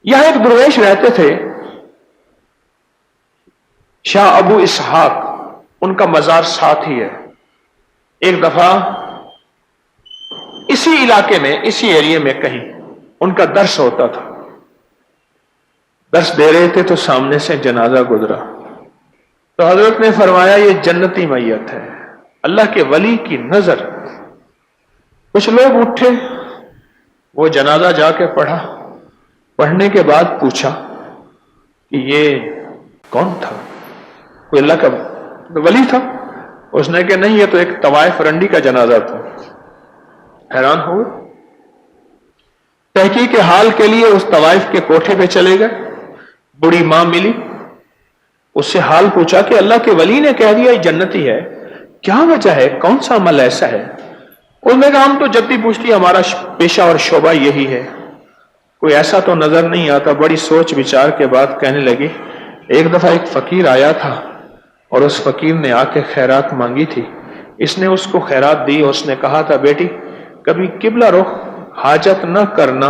यहां एक दरवेश रहते थे, शाह अबू इसहाक, उनका मजार साथ ही है। एक दफा इसी इलाके में, इसी एरिया में कहीं उनका दर्स होता था। दर्स दे रहे थे तो सामने से जनाजा गुजरा, तो हजरत ने फरमाया ये जन्नती मैयत है, अल्लाह के वली की नजर। कुछ लोग उठे, वो जनाजा जाके पढ़ा, पढ़ने के बाद पूछा कि ये कौन था, कोई अल्लाह का वली था? उसने कहा नहीं, ये तो एक तवाइफ रंडी का जनाजा था। हैरान हो गए, तहकीक हाल के लिए उस तवाइफ के कोठे पे चले गए। बूढ़ी मां मिली, उससे हाल पूछा कि अल्लाह के वली ने कह दिया ये जन्नती है, क्या वजह है, कौन सा अमल ऐसा है? उसने कहा हम तो जद्दी पूछती, हमारा पेशा और शोभा यही है, कोई ऐसा तो नजर नहीं आता। बड़ी सोच विचार के बाद कहने लगी, एक दफा एक फकीर आया था और उस फकीर ने आके खैरात मांगी थी, इसने उसको खैरात दी। उसने कहा था बेटी कभी किबला रुख हाजत न करना,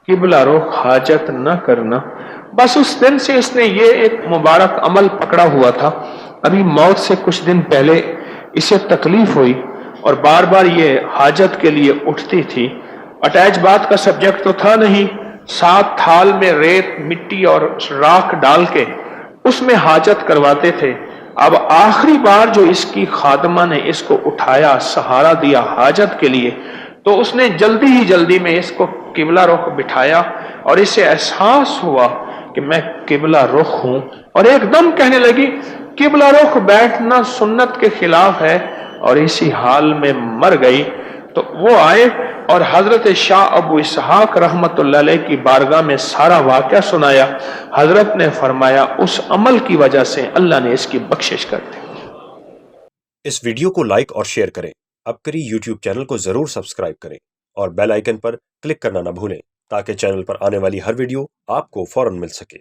किबला रुख हाजत न करना। बस उस दिन से इसने ये एक मुबारक अमल पकड़ा हुआ था। अभी मौत से कुछ दिन पहले इसे तकलीफ हुई और बार बार ये हाजत के लिए उठती थी। अटैच बात का सब्जेक्ट तो था नहीं, साथ थाल में रेत मिट्टी और राख डाल के उसमें हाजत करवाते थे। अब आखिरी बार जो इसकी खादमा ने इसको उठाया, सहारा दिया हाजत के लिए, तो उसने जल्दी ही जल्दी में इसको किबला रुख बिठाया और इसे एहसास हुआ कि मैं किबला रुख हूं, और एकदम कहने लगी किबला रुख बैठना सुन्नत के खिलाफ है, और इसी हाल में मर गई। तो वो आए और हजरत शाह अबू इसहाक रहमतुल्लाह अलैह की बारगाह में सारा वाकया सुनाया। हजरत ने फरमाया उस अमल की वजह से अल्लाह ने इसकी बख्शिश कर दी। इस वीडियो को लाइक और शेयर करें। अब करी YouTube चैनल को जरूर सब्सक्राइब करें और बेल आइकन पर क्लिक करना ना भूलें ताकि चैनल पर आने वाली हर वीडियो आपको फौरन मिल सके।